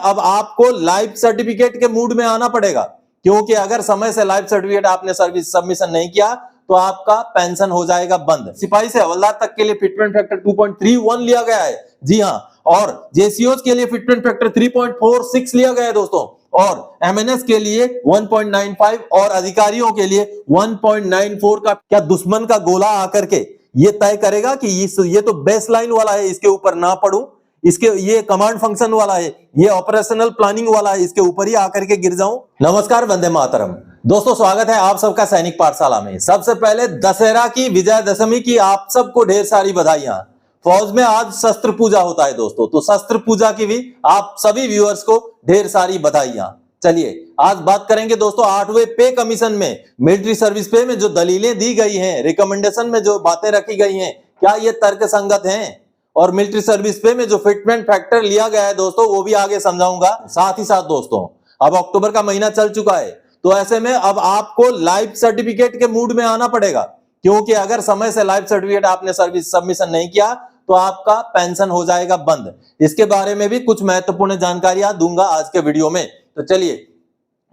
अब आपको life certificate के मूड में आना पड़ेगा, क्योंकि अगर समय से लाइफ सर्टिफिकेट आपने सर्विस सबमिशन नहीं किया तो आपका पेंशन हो जाएगा बंद। सिपाही से हवलदार तक के लिए फिटमेंट फैक्टर 2.31 लिया गया है, जी हां, और जेसीओस के लिए फिटमेंट फैक्टर 3.46 लिया गया है दोस्तों, और एमएनएस के लिए 1.95 और अधिकारियों के लिए 1.94 का क्या दुश्मन का गोला आकर के ये तय करेगा कि ये तो बेसलाइन वाला है, इसके ऊपर ना पढ़ूं, इसके ये कमांड फंक्शन वाला है, ये ऑपरेशनल प्लानिंग वाला है, इसके ऊपर ही आकर के गिर जाऊं। नमस्कार, वंदे मातरम दोस्तों, स्वागत है आप सबका सैनिक पाठशाला में। सबसे पहले दशहरा की, विजयदशमी की आप सबको ढेर सारी बधाइयां। फौज में आज शस्त्र पूजा होता है दोस्तों, तो शस्त्र पूजा की भी आप सभी व्यूअर्स को ढेर सारी बधाइयां। चलिए आज बात करेंगे दोस्तों 8वें पे कमीशन में, मिलिट्री सर्विस पे में जो दलीलें दी गई हैं, रिकमेंडेशन में जो बातें रखी गई हैं, क्या ये तर्क संगत हैं? और मिलिट्री सर्विस पे में जो फिटमेंट फैक्टर लिया गया है दोस्तों, वो भी आगे समझाऊंगा। साथ ही साथ दोस्तों अब अक्टूबर का महीना चल चुका है, तो ऐसे में अब आपको लाइफ सर्टिफिकेट के मूड में आना पड़ेगा, क्योंकि अगर समय से लाइफ सर्टिफिकेट आपने सर्विस सबमिशन नहीं किया तो आपका पेंशन हो जाएगा बंद। इसके बारे में भी कुछ महत्वपूर्ण जानकारियां दूंगा आज के वीडियो में। तो चलिए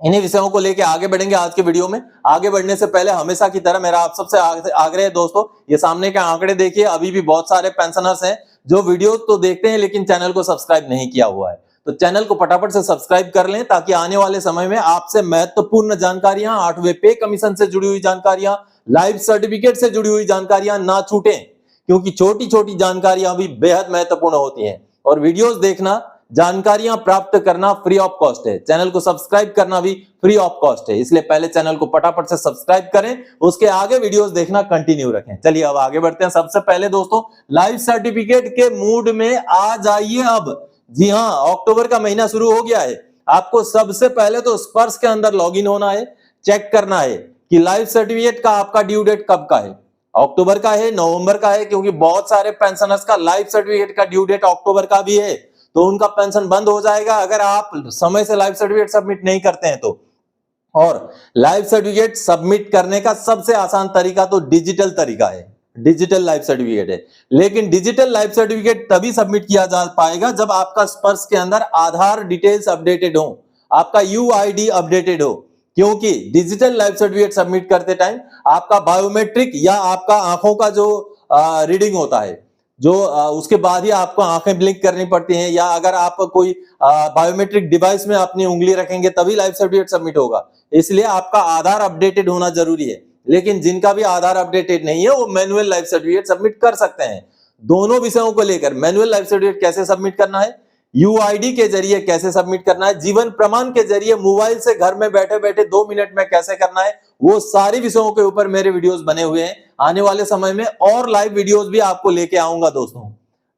इन्हीं विषयों को लेकर आगे बढ़ेंगे आज के वीडियो में। आगे बढ़ने से पहले हमेशा की तरह मेरा आप सबसे आग्रह है दोस्तों, ये सामने के आंकड़े देखिए, अभी भी बहुत सारे पेंशनर्स हैं जो वीडियो तो देखते हैं लेकिन चैनल को सब्सक्राइब नहीं किया हुआ है, तो चैनल को फटाफट से सब्सक्राइब कर लें, ताकि आने वाले समय में आपसे महत्वपूर्ण जानकारियां, 8वें पे कमीशन से जुड़ी हुई जानकारियां, लाइफ सर्टिफिकेट से जुड़ी हुई जानकारियां ना छूटें, क्योंकि छोटी छोटी जानकारियां भी बेहद महत्वपूर्ण होती हैं। और वीडियोस देखना, जानकारियां प्राप्त करना फ्री ऑफ कॉस्ट है, चैनल को सब्सक्राइब करना भी फ्री ऑफ कॉस्ट है, इसलिए पहले चैनल को फटाफट से सब्सक्राइब करें, उसके आगे वीडियोस देखना कंटिन्यू रखें। चलिए अब आगे बढ़ते हैं। सबसे पहले दोस्तों लाइफ सर्टिफिकेट के मूड में आ जाइए अब। जी हां, अक्टूबर का महीना शुरू हो गया है। आपको सबसे पहले तो स्पर्श के अंदर लॉगिन होना है, चेक करना है कि लाइफ सर्टिफिकेट का आपका ड्यू डेट कब का है, अक्टूबर का है, नवंबर का है, क्योंकि बहुत सारे पेंशनर्स का लाइफ सर्टिफिकेट का ड्यू डेट अक्टूबर का भी है, तो उनका पेंशन बंद हो जाएगा अगर आप समय से लाइफ सर्टिफिकेट सबमिट नहीं करते हैं तो। और लाइफ सर्टिफिकेट सबमिट करने का सबसे आसान तरीका तो डिजिटल तरीका है, डिजिटल लाइफ सर्टिफिकेट है। लेकिन डिजिटल लाइफ सर्टिफिकेट तभी सबमिट किया जा पाएगा जब आपका स्पर्श के अंदर आधार डिटेल्स अपडेटेड हो, आपका यूआईडी अपडेटेड हो, क्योंकि डिजिटल लाइफ सर्टिफिकेट सबमिट करते टाइम आपका बायोमेट्रिक या आपका आंखों का जो रीडिंग होता है, जो उसके बाद ही आपको आंखें ब्लिंक करनी पड़ती हैं, या अगर आप कोई बायोमेट्रिक डिवाइस में अपनी उंगली रखेंगे तभी लाइफ सर्टिफिकेट सबमिट होगा, इसलिए आपका आधार अपडेटेड होना जरूरी है। लेकिन जिनका भी आधार अपडेटेड नहीं है वो मैनुअल लाइफ सर्टिफिकेट सबमिट कर सकते हैं। दोनों विषयों को लेकर, मैनुअल लाइफ सर्टिफिकेट कैसे सबमिट करना है, यूआईडी के जरिए कैसे सबमिट करना है, जीवन प्रमाण के जरिए मोबाइल से घर में बैठे बैठे 2 मिनट में कैसे करना है, वो सारी विषयों के ऊपर मेरे वीडियोस बने हुए हैं। आने वाले समय में और लाइव वीडियोस भी आपको लेके आऊंगा दोस्तों,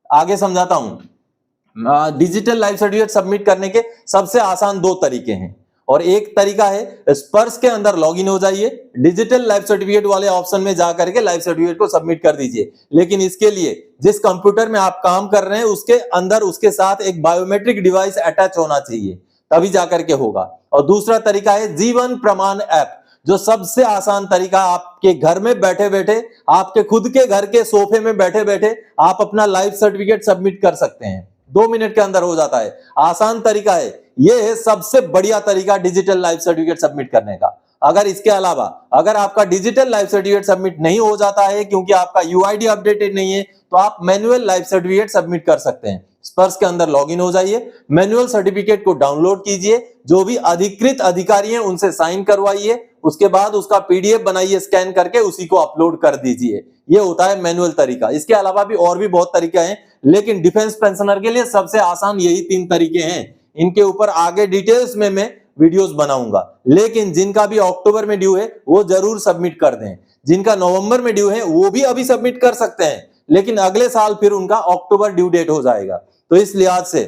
आगे समझाता हूं। डिजिटल लाइफ सर्टिफिकेट सबमिट करने के सबसे आसान 2 तरीके हैं, और एक तरीका है स्पर्श के अंदर लॉगिन हो जाइए, डिजिटल लाइफ सर्टिफिकेट वाले ऑप्शन में जाकर के लाइफ सर्टिफिकेट को सबमिट कर दीजिए। लेकिन इसके लिए जिस कंप्यूटर में आप काम कर रहे हैं उसके अंदर उसके साथ एक बायोमेट्रिक डिवाइस अटैच होना चाहिए, तभी जाकर के होगा। और दूसरा तरीका है जीवन प्रमाण ऐप, जो सबसे आसान तरीका, आपके घर में बैठे बैठे, आपके खुद के घर के सोफे में बैठे बैठे आप अपना लाइफ सर्टिफिकेट सबमिट कर सकते हैं, 2 मिनट के अंदर हो जाता है। आसान तरीका है, यह है सबसे बढ़िया तरीका डिजिटल लाइफ सर्टिफिकेट सबमिट करने का। अगर इसके अलावा अगर आपका डिजिटल लाइफ सर्टिफिकेट सबमिट नहीं हो जाता है क्योंकि आपका यूआईडी अपडेटेड नहीं है, तो आप मैनुअल लाइफ सर्टिफिकेट सबमिट कर सकते हैं। स्पर्श के अंदर लॉगिन हो जाइए, मैनुअल सर्टिफिकेट को डाउनलोड कीजिए, जो भी अधिकृत अधिकारी हैं उनसे साइन करवाइए, उसके बाद उसका पीडीएफ बनाइए, स्कैन करके उसी को अपलोड कर दीजिए। ये होता है मैनुअल तरीका। इसके अलावा भी और भी बहुत तरीके हैं, लेकिन डिफेंस पेंशनर के लिए सबसे आसान यही 3 तरीके हैं। इनके ऊपर आगे डिटेल्स में मैं वीडियोस बनाऊंगा। लेकिन जिनका भी अक्टूबर में ड्यू है वो जरूर सबमिट कर दें, जिनका नवंबर में ड्यू है वो भी अभी सबमिट कर सकते हैं, लेकिन अगले साल फिर उनका अक्टूबर ड्यू डेट हो जाएगा। तो इस लिहाज से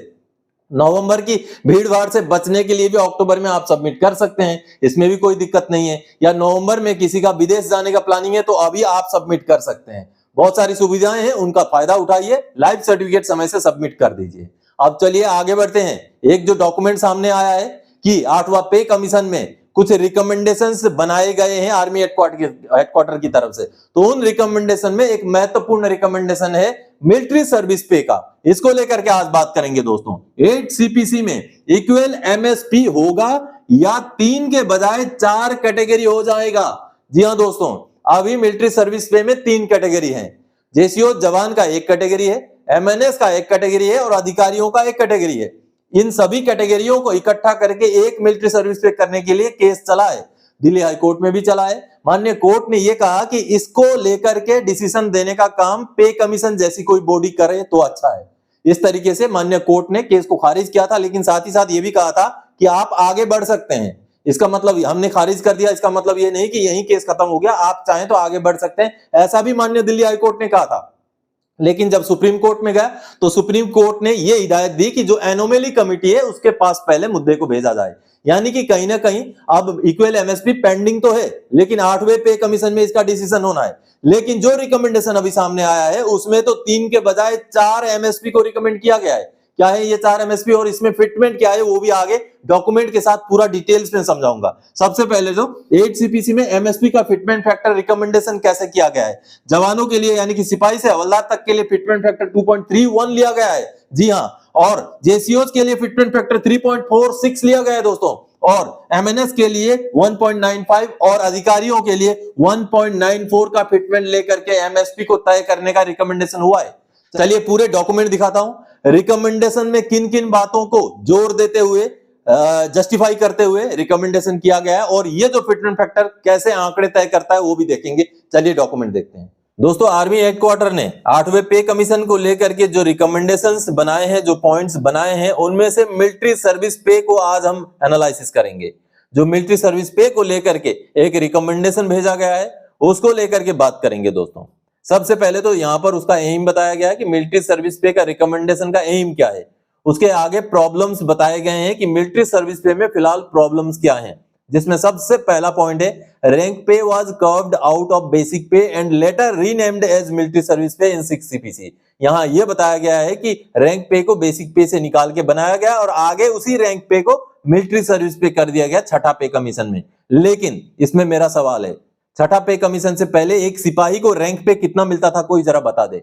नवंबर की भीड़ भाड़ से बचने के लिए भी अक्टूबर में आप सबमिट कर सकते हैं, इसमें भी कोई दिक्कत नहीं है। या नवंबर में किसी का विदेश जाने का प्लानिंग है तो अभी आप सबमिट कर सकते हैं। बहुत सारी सुविधाएं हैं, उनका फायदा उठाइए, लाइफ सर्टिफिकेट समय से सबमिट कर दीजिए। अब चलिए आगे बढ़ते हैं। एक जो डॉक्यूमेंट सामने आया है कि 8वां पे कमीशन में कुछ रिकमेंडेशंस बनाए गए हैं आर्मी हेडक्वार्टर की तरफ से, तो उन रिकमेंडेशन में एक महत्वपूर्ण रिकमेंडेशन है मिलिट्री सर्विस पे का, इसको लेकर के आज बात करेंगे दोस्तों। 8 सीपीसी में इक्वल एमएसपी होगा या 3 के बजाय 4 कैटेगरी हो जाएगा? जी हां दोस्तों, अभी मिलिट्री सर्विस पे में 3 कैटेगरी है। जेसीओ जवान का एक कैटेगरी है, एमएनएस का एक कैटेगरी है और अधिकारियों का एक कैटेगरी है। इन सभी कैटेगरियों को इकट्ठा करके एक मिलिट्री सर्विस पे करने के लिए केस चला है, दिल्ली हाई कोर्ट में भी चला है। माननीय कोर्ट ने यह कहा कि इसको लेकर के डिसीजन देने का काम पे कमीशन जैसी कोई बॉडी करे तो अच्छा है। इस तरीके से माननीय कोर्ट ने केस को खारिज किया था, लेकिन साथ ही साथ यह भी कहा था कि आप आगे बढ़ सकते हैं। इसका मतलब हमने खारिज कर दिया, इसका मतलब यह नहीं कि यही केस खत्म हो गया, आप चाहें तो आगे बढ़ सकते हैं, ऐसा भी माननीय दिल्ली हाई कोर्ट ने कहा था। लेकिन जब सुप्रीम कोर्ट में गया तो सुप्रीम कोर्ट ने यह हिदायत दी कि जो एनोमली कमिटी है उसके पास पहले मुद्दे को भेजा जाए। यानी कि कहीं ना कहीं अब इक्वल एमएसपी पेंडिंग तो है, लेकिन 8वें पे कमीशन में इसका डिसीजन होना है। लेकिन जो रिकमेंडेशन अभी सामने आया है उसमें तो 3 के बजाय 4 एमएसपी को रिकमेंड किया गया है। क्या है ये 4 एमएसपी और इसमें फिटमेंट क्या है वो भी आगे डॉक्यूमेंट के साथ पूरा डिटेल्स में समझाऊंगा। सबसे पहले जो 8 सीपीसी में एमएसपी का फिटमेंट फैक्टर रिकमेंडेशन कैसे किया गया है? जवानों के लिए यानी कि सिपाही से हवलदार तक के लिए फिटमेंट फैक्टर 2.31 लिया गया है। जी हां, और जेसीओज के लिए फिटमेंट फैक्टर 3.46 लिया गया है दोस्तों, और एमएनएस के लिए 1.95 और अधिकारियों के लिए 1.94 का फिटमेंट लेकर के एमएसपी को तय करने का रिकमेंडेशन हुआ है। चलिए पूरे डॉक्यूमेंट दिखाता हूं। रिकमेंडेशन में किन किन बातों को जोर देते हुए जस्टिफाई करते हुए रिकमेंडेशन किया गया है और ये जो फिटमेंट फैक्टर कैसे आंकड़े तय करता है वो भी देखेंगे। चलिए डॉक्यूमेंट देखते हैं दोस्तों। आर्मी हेडक्वार्टर ने 8वें पे कमीशन को लेकर के जो रिकमेंडेशंस बनाए हैं, जो पॉइंट्स बनाए हैं, उनमें से मिलिट्री सर्विस पे को आज हम एनालिसिस करेंगे। जो मिलिट्री सर्विस पे को लेकर के एक रिकमेंडेशन भेजा गया है उसको लेकर के बात करेंगे दोस्तों। सबसे पहले तो यहां पर उसका एम बताया गया है कि मिलिट्री सर्विस पे का रिकमेंडेशन का एम क्या है। उसके आगे प्रॉब्लम्स बताए गए हैं कि मिलिट्री सर्विस पे में फिलहाल प्रॉब्लम्स क्या हैं, जिसमें सबसे पहला पॉइंट है rank pay was carved out of basic pay and later renamed as military service pay in 6 CPC. यहां यह बताया गया है कि रैंक पे को बेसिक पे से निकाल के बनाया गया और आगे उसी रैंक पे को मिलिट्री सर्विस पे कर दिया गया छठा पे कमीशन में। लेकिन इसमें मेरा सवाल है, छठा पे कमीशन से पहले एक सिपाही को रैंक पे कितना मिलता था, कोई जरा बता दे।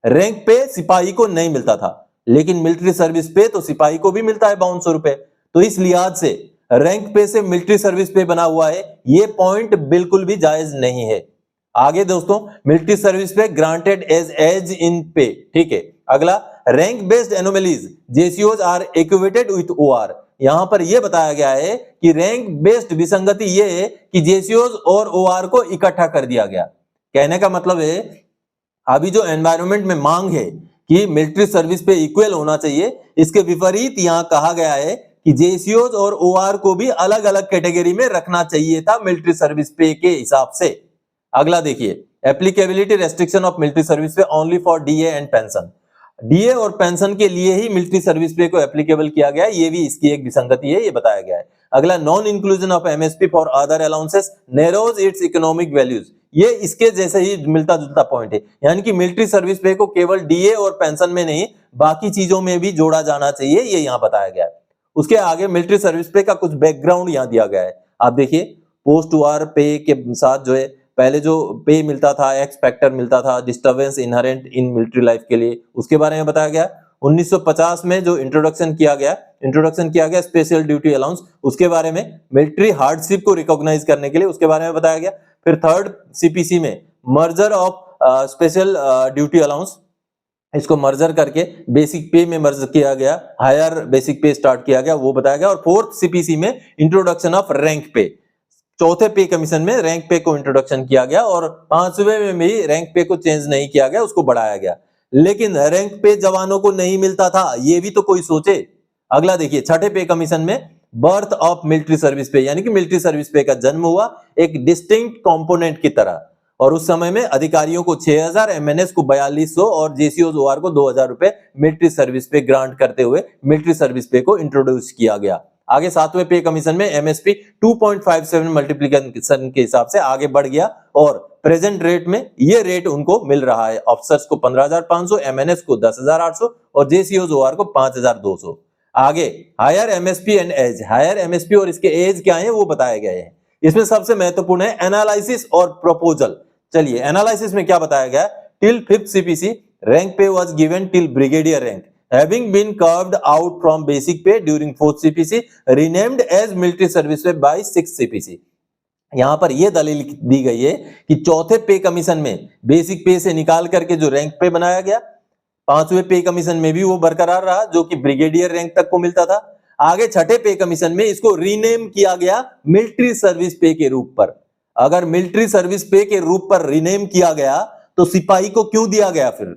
रैंक पे सिपाही को नहीं मिलता था, लेकिन मिलिट्री सर्विस पे तो सिपाही को भी मिलता है 5200 रुपए। तो इस लिहाज से रैंक पे से मिलिट्री सर्विस पे बना हुआ है, ये पॉइंट बिल्कुल भी जायज नहीं है। आगे दोस्तों, military service pay granted as in pay, ठीक है। अगला, रैंक बेस्ड एनोमलीज जेसीओज आर इक्वेटेड विद ओआर। यहां पर यह बताया गया है कि रैंक बेस्ड विसंगति यह है कि जेसीओज और ओआर को इकट्ठा कर दिया गया। कहने का मतलब है अभी जो एनवायरनमेंट में मांग है कि मिलिट्री सर्विस पे इक्वल होना चाहिए, इसके विपरीत यहां कहा गया है कि जेसीओज और ओआर को भी अलग अलग कैटेगरी में रखना चाहिए था मिलिट्री सर्विस पे के हिसाब से। अगला देखिए, applicability restriction of military service pay only for DA and pension. DA और पेंशन के लिए ही मिलिट्री सर्विस पे को एप्लीकेबल किया गया है, ये भी इसकी एक विसंगति है, ये बताया गया है। अगला, non inclusion of MSP for other allowances narrows it's economic values. ये इसके जैसे ही मिलता जुलता पॉइंट है, यानी कि मिलिट्री सर्विस पे को केवल डीए और पेंशन में नहीं बाकी चीजों में भी जोड़ा जाना चाहिए, ये यहां बताया गया है। उसके आगे मिलिट्री सर्विस पे का कुछ बैकग्राउंड यहां दिया गया है। आप देखिए, पोस्ट वार पे के साथ जो है पहले जो पे मिलता था, एक्स फैक्टर मिलता था, disturbance inherent in military life के लिए, उसके बारे में बताया गया। 1950 में जो इंट्रोडक्शन किया गया स्पेशल ड्यूटी अलाउंस, उसके बारे में मिलिट्री हार्डशिप को रिकॉग्नाइज करने के लिए उसके बारे में बताया गया। फिर 3rd सीपीसी में merger of special duty allowance, इसको मर्जर करके बेसिक पे में मर्ज किया गया, हायर बेसिक पे स्टार्ट किया गया, वो बताया गया। और 4th सीपीसी में इंट्रोडक्शन ऑफ रैंक पे, चौथे पे कमीशन में रैंक पे को इंट्रोडक्शन किया गया और 5वें में भी रैंक पे को चेंज नहीं किया गया, उसको बढ़ाया गया। लेकिन रैंक पे जवानों को नहीं मिलता था, ये भी तो कोई सोचे। अगला देखिए, छठे पे कमीशन में बर्थ ऑफ मिलिट्री सर्विस पे, यानी कि मिलिट्री सर्विस पे का जन्म हुआ एक डिस्टिंक्ट कंपोनेंट की तरह, और उस समय में अधिकारियों को 6000, एमएनएस को 4200 और जेसीओ ओआर को 2000 रुपए मिलिट्री सर्विस पे ग्रांट करते हुए मिलिट्री सर्विस पे को इंट्रोड्यूस किया गया। आगे 7वें पे कमीशन में एमएसपी 2.57 मल्टीप्लिकेशन के हिसाब से आगे बढ़ गया और प्रेजेंट रेट में ये रेट उनको मिल रहा है। ऑफिसर्स को 15500, एमएनएस को 10800 और जेसीओ ओआर को 5200। आगे higher MSP and age, higher MSP और इसके एज क्या है वो बताए गए हैं। इसमें सबसे महत्वपूर्ण है एनालिसिस और प्रपोजल। चलिए एनालिसिस में क्या बताया गया, till 5th CPC rank pay was given till brigadier rank, having been carved out from basic pay during 4th CPC, renamed as military service pay by 6th CPC। यहां पर यह दलील दी गई है कि चौथे पे कमीशन में बेसिक पे से निकाल करके जो रैंक पे बनाया गया, पांचवें पे कमीशन में भी वो बरकरार रहा जो कि ब्रिगेडियर रैंक तक को मिलता था। आगे छठे पे कमीशन में इसको रीनेम किया गया मिलिट्री सर्विस पे के रूप पर। अगर मिलिट्री सर्विस पे के रूप पर रीनेम किया गया तो सिपाही को क्यों दिया गया, फिर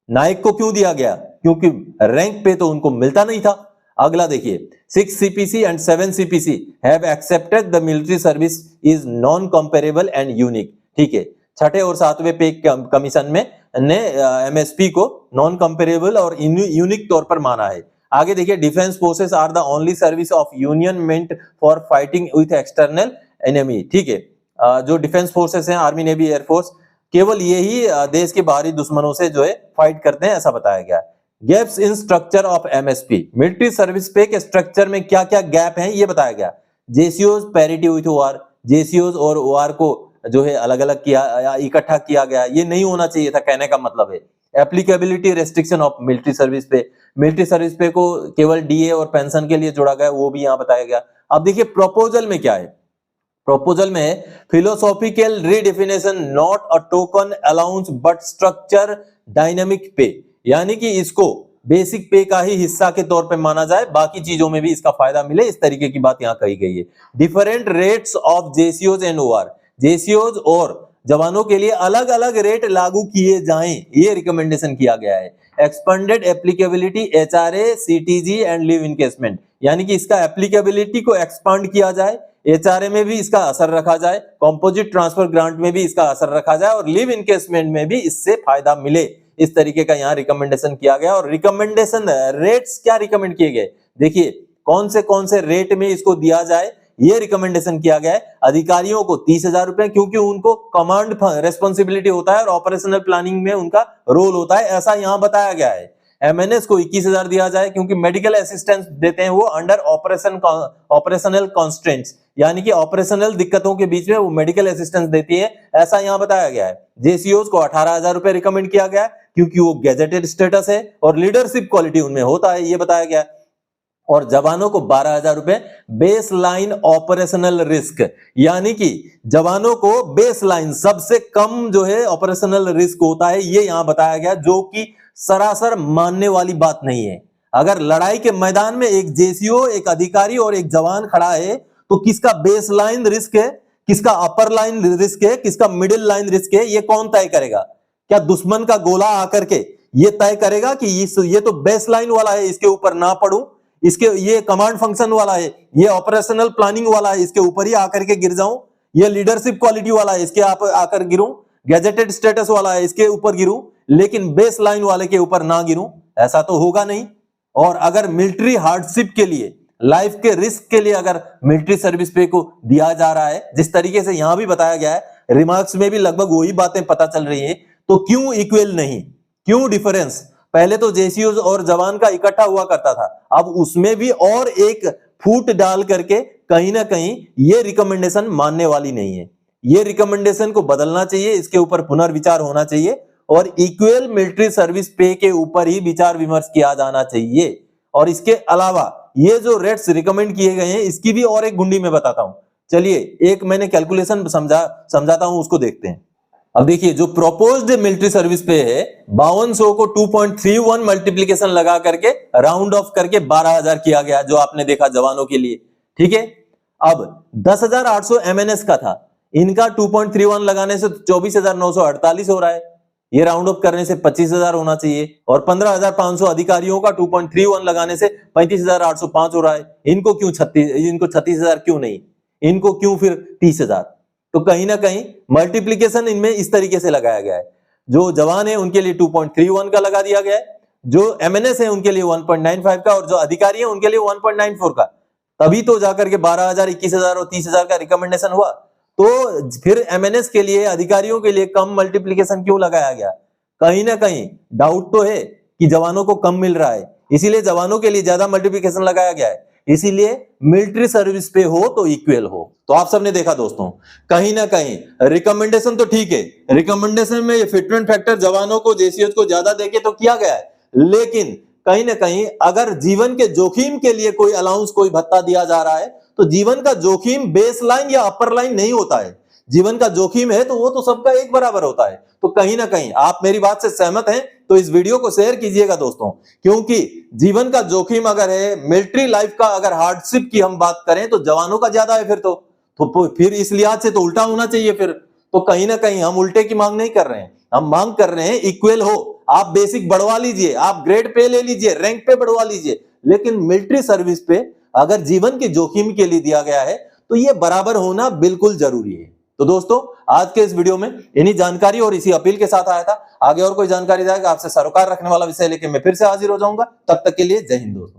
नायक को क्यों दिया गया? क्योंकि रैंक पे तो उनको मिलता नहीं था। अगला देखिए, 6 CPC and 7 CPC have accepted the military service is non comparable and unique। ठीक है, छठे और सातवें पे कमीशन में ने MSP को नॉन कंपेरेबल और यूनिक तौर पर माना है। आगे देखिए, defence forces are the only service of union meant for fighting with external enemy. ठीक है, जो डिफेंस फोर्सेस हैं, आर्मी, नेवी, एयरफोर्स, केवल यही देश के बाहरी दुश्मनों से जो है फाइट करते हैं, ऐसा बताया गया है। Gaps in structure of MSP, military service पे के स्ट्रक्चर में क्या क्या गैप हैं ये बताया गया। जेसीओज पैरिटी विथ ओआर, जेसीओज और ओआर को जो है अलग अलग किया या इकट्ठा किया गया, ये नहीं होना चाहिए था, कहने का मतलब है। Applicability restriction of military service पे, मिलिट्री सर्विस पे को केवल डीए और पेंशन के लिए जोड़ा गया, वो भी यहाँ बताया गया। अब देखिए प्रपोजल में क्या है, प्रपोजल में philosophical redefinition, not a token allowance but structure dynamic पे, यानी कि इसको बेसिक पे का ही हिस्सा के तौर पे माना जाए, बाकी चीजों में भी इसका फायदा मिले, इस तरीके की बात यहां कही गई है। Different rates of जेसीओज and OR, जेसीओज और जवानों के लिए अलग अलग रेट लागू किए जाएं, ये रिकमेंडेशन किया गया है। Expanded applicability HRA, CTG and live encasement, यानी कि इसका एप्लीकेबिलिटी को एक्सपांड किया जाए, एचआरए में भी इसका असर रखा जाए, कंपोजिट ट्रांसफर ग्रांट में भी इसका असर रखा जाए और लिव इनकेसमेंट में भी इससे फायदा मिले, इस तरीके का यहाँ रिकमेंडेशन किया गया। और रिकमेंडेशन रेट्स क्या रिकमेंड किए गए, देखिए कौन से रेट में इसको दिया जाए, ये रिकमेंडेशन किया गया है। अधिकारियों को 30,000 रुपए, क्योंकि उनको कमांड रेस्पॉन्सिबिलिटी होता है और ऑपरेशनल प्लानिंग में उनका रोल होता है, ऐसा यहाँ बताया गया है। एमएनएस को 21,000 दिया जाए, क्योंकि मेडिकल असिस्टेंस देते हैं वो अंडर ऑपरेशनल कॉन्स्ट्रेंट्स, यानी कि ऑपरेशनल दिक्कतों के बीच में वो मेडिकल असिस्टेंस देती है, ऐसा यहाँ बताया गया है। जेसीओज को 18,000 रुपए रिकमेंड किया गया, क्योंकि वो गैजेटेड स्टेटस है और लीडरशिप क्वालिटी उनमें होता है, ये बताया गया है। और जवानों को 12,000 रुपए बेस लाइन ऑपरेशनल रिस्क, यानी कि जवानों को बेस लाइन सबसे कम जो है ऑपरेशनल रिस्क होता है, ये यहां बताया गया, जो कि सरासर मानने वाली बात नहीं है। अगर लड़ाई के मैदान में एक जेसीओ, एक अधिकारी और एक जवान खड़ा है, तो किसका बेस लाइन रिस्क है, किसका अपर लाइन रिस्क है, किसका मिडिल लाइन रिस्क है, ये कौन तय करेगा? क्या दुश्मन का गोला आकर के ये तय करेगा कि ये तो बेस लाइन वाला है, इसके ऊपर ना पड़ूं, इसके ये कमांड फंक्शन वाला है, ये ऑपरेशनल प्लानिंग वाला है, इसके ऊपर ही आकर के गिर जाऊं, ये लीडरशिप क्वालिटी वाला है, इसके आकर गिरूं, गैजेटेड स्टेटस वाला है, इसके ऊपर गिरूं, लेकिन बेस लाइन वाले के ऊपर ना गिरूं, ऐसा तो होगा नहीं। और अगर मिलिट्री हार्डशिप के लिए, लाइफ के रिस्क के लिए अगर मिलिट्री सर्विस पे को दिया जा रहा है, जिस तरीके से यहां भी बताया गया है, रिमार्क्स में भी लगभग वही बातें पता चल रही है, तो क्यों इक्वल नहीं, क्यों डिफरेंस? पहले तो जेसीओज और जवान का इकट्ठा हुआ करता था, अब उसमें भी और एक फूट डाल करके कहीं ना कहीं ये रिकमेंडेशन मानने वाली नहीं है। ये रिकमेंडेशन को बदलना चाहिए, इसके ऊपर पुनर्विचार होना चाहिए और इक्वल मिलिट्री सर्विस पे के ऊपर ही विचार विमर्श किया जाना चाहिए। और इसके अलावा ये जो रेट्स रिकमेंड किए गए हैं, इसकी भी और एक गुंडी में बताता हूं। चलिए एक मैंने कैलकुलेशन समझाता हूं, उसको देखते हैं। अब देखिए, जो प्रोपोज्ड मिलिट्री सर्विस पे है 5200 को 2.31 मल्टीप्लीकेशन लगा करके राउंड ऑफ करके 12,000 किया गया, जो आपने देखा जवानों के लिए। ठीक है, अब 10,800 एमएनएस का था, इनका 2.31 लगाने से 24,948 हो रहा है, ये राउंड ऑफ करने से 25,000 होना चाहिए। और 15,500 अधिकारियों का 2.31 लगाने से 35,805 हो रहा है, इनको 36,000 क्यों नहीं, इनको क्यों फिर 30,000? तो कहीं ना कहीं मल्टीप्लीकेशन इनमें इस तरीके से लगाया गया है। जो जवान है उनके लिए 2.31 का लगा दिया गया है, जो एमएनएस है उनके लिए 1.95 का, और जो अधिकारी है उनके लिए 1.94 का। तभी तो जाकर के 12,000, 21,000 और 30,000 का रिकमेंडेशन हुआ। तो फिर एमएनएस के लिए, अधिकारियों के लिए कम मल्टीप्लीकेशन क्यों लगाया गया? कहीं ना कहीं डाउट तो है कि जवानों को कम मिल रहा है, इसीलिए जवानों के लिए ज्यादा मल्टीप्लीकेशन लगाया गया है। इसीलिए मिलिट्री सर्विस पे हो तो इक्वल हो। तो आप सबने देखा दोस्तों, कहीं ना कहीं रिकमेंडेशन तो ठीक है, रिकमेंडेशन में ये फिटमेंट फैक्टर जवानों को जेसीएच को ज्यादा देके तो किया गया है, लेकिन कहीं ना कहीं अगर जीवन के जोखिम के लिए कोई अलाउंस कोई भत्ता दिया जा रहा है तो जीवन का जोखिम बेस लाइन या अपर लाइन नहीं होता है। जीवन का जोखिम है तो वो तो सबका एक बराबर होता है। तो कहीं ना कहीं आप मेरी बात से सहमत हैं तो इस वीडियो को शेयर कीजिएगा दोस्तों, क्योंकि जीवन का जोखिम अगर है, मिलिट्री लाइफ का अगर हार्डशिप की हम बात करें तो जवानों का ज्यादा है तो फिर इस लिहाज से तो उल्टा होना चाहिए फिर। तो कहीं ना कहीं हम उल्टे की मांग नहीं कर रहे हैं, हम मांग कर रहे हैं इक्वल हो। आप बेसिक बढ़वा लीजिए, आप ग्रेड पे ले लीजिए, रैंक पे बढ़वा लीजिए, लेकिन मिलिट्री सर्विस पे अगर जीवन के जोखिम के लिए दिया गया है तो ये बराबर होना बिल्कुल जरूरी है। तो दोस्तों आज के इस वीडियो में इन्हीं जानकारी और इसी अपील के साथ आया था। आगे और कोई जानकारी जाएगा आपसे सरोकार रखने वाला विषय लेके मैं फिर से हाजिर हो जाऊंगा। तब तक के लिए जय हिंद दोस्तों।